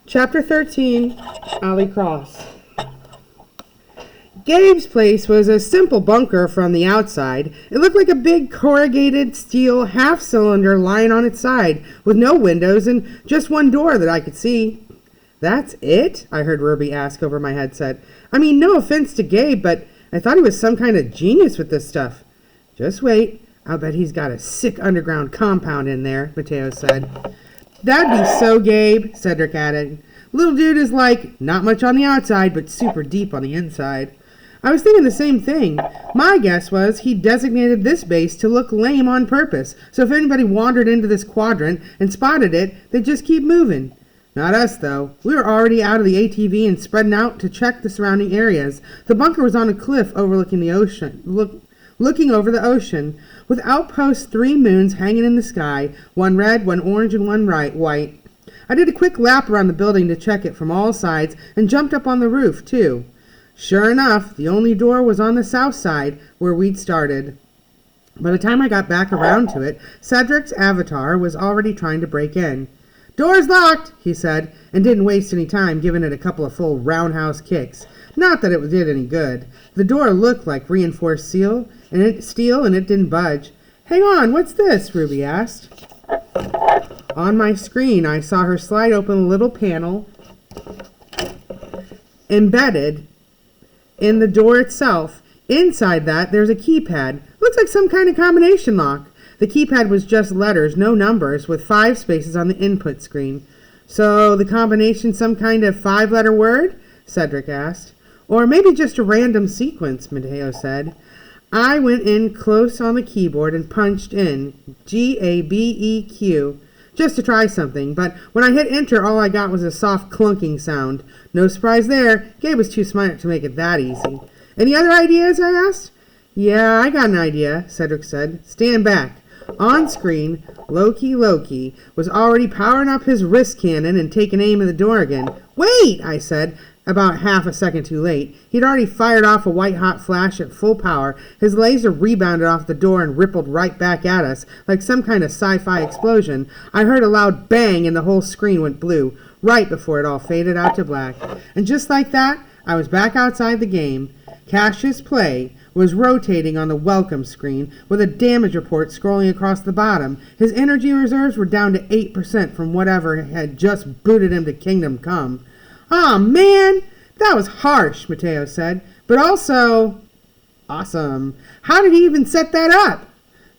Chapter 13, Alley Cross. Gabe's place was a simple bunker from the outside. It looked like a big corrugated steel half-cylinder lying on its side, with no windows and just one door that I could see. "That's it?" I heard Ruby ask over my headset. "I mean, no offense to Gabe, but I thought he was some kind of genius with this stuff." "Just wait. I'll bet he's got a sick underground compound in there," Mateo said. "That'd be so Gabe," Cedric added. "Little dude is like, not much on the outside, but super deep on the inside." I was thinking the same thing. My guess was he designated this base to look lame on purpose, so if anybody wandered into this quadrant and spotted it, they'd just keep moving. Not us, though. We were already out of the ATV and spreading out to check the surrounding areas. The bunker was on a cliff overlooking the ocean, looking over the ocean, with outposts 3 moons hanging in the sky, one red, one orange, and one white. I did a quick lap around the building to check it from all sides and jumped up on the roof, too. Sure enough, the only door was on the south side, where we'd started. By the time I got back around to it, Cedric's avatar was already trying to break in. "Door's locked," he said, and didn't waste any time giving it a couple of full roundhouse kicks. Not that it did any good. The door looked like reinforced steel, and it didn't budge. "Hang on, what's this?" Ruby asked. On my screen, I saw her slide open a little panel embedded in the door itself. Inside that, there's a keypad. Looks like some kind of combination lock. The keypad was just letters, no numbers, with 5 spaces on the input screen. "So the combination some kind of 5-letter word?" Cedric asked. "Or maybe just a random sequence," Mateo said. I went in close on the keyboard and punched in GABEQ just to try something, but when I hit enter, all I got was a soft clunking sound. No surprise there. Gabe was too smart to make it that easy. "Any other ideas?" I asked. "Yeah, I got an idea," Cedric said. "Stand back." On screen, Loki was already powering up his wrist cannon and taking aim at the door again. "Wait," I said, about half a second too late. He'd already fired off a white-hot flash at full power. His laser rebounded off the door and rippled right back at us, like some kind of sci-fi explosion. I heard a loud bang and the whole screen went blue, right before it all faded out to black. And just like that, I was back outside the game. Cassius Play was rotating on the welcome screen with a damage report scrolling across the bottom. His energy reserves were down to 8% from whatever had just booted him to Kingdom Come. "Aw, man, that was harsh," Mateo said, "but also awesome. How did he even set that up?"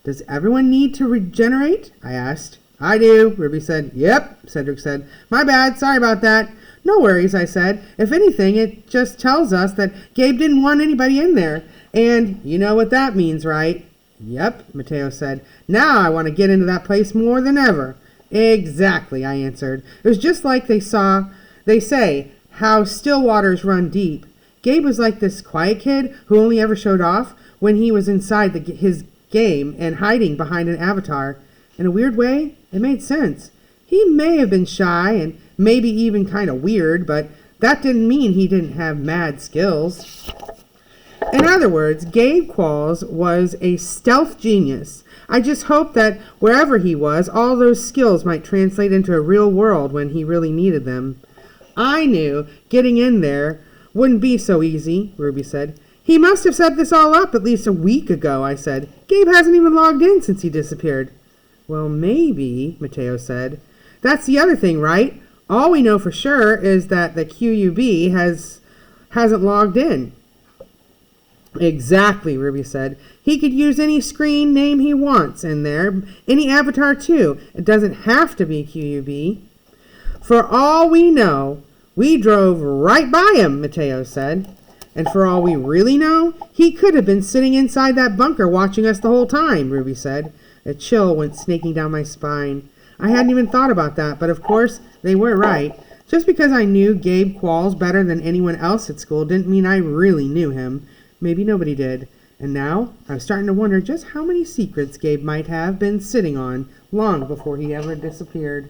"Does everyone need to regenerate?" I asked. "I do," Ruby said. "Yep," Cedric said. "My bad, sorry about that." "No worries," I said. "If anything, it just tells us that Gabe didn't want anybody in there. And you know what that means, right?" "Yep," Mateo said. "Now I want to get into that place more than ever." "Exactly," I answered. It was just like they say, how still waters run deep. Gabe was like this quiet kid who only ever showed off when he was inside his game and hiding behind an avatar. In a weird way, it made sense. He may have been shy and maybe even kind of weird, but that didn't mean he didn't have mad skills. In other words, Gabe Qualls was a stealth genius. I just hoped that wherever he was, all those skills might translate into a real world when he really needed them. "I knew getting in there wouldn't be so easy," Ruby said. "He must have set this all up at least a week ago," I said. "Gabe hasn't even logged in since he disappeared." "Well, maybe," Mateo said. "That's the other thing, right? All we know for sure is that the QUB hasn't logged in." "Exactly," Ruby said. "He could use any screen name he wants in there, any avatar too. It doesn't have to be QUB." "For all we know, we drove right by him," Mateo said. "And for all we really know, he could have been sitting inside that bunker watching us the whole time," Ruby said. A chill went snaking down my spine. I hadn't even thought about that, but of course, they were right. Just because I knew Gabe Qualls better than anyone else at school didn't mean I really knew him. Maybe nobody did. And now, I was starting to wonder just how many secrets Gabe might have been sitting on long before he ever disappeared.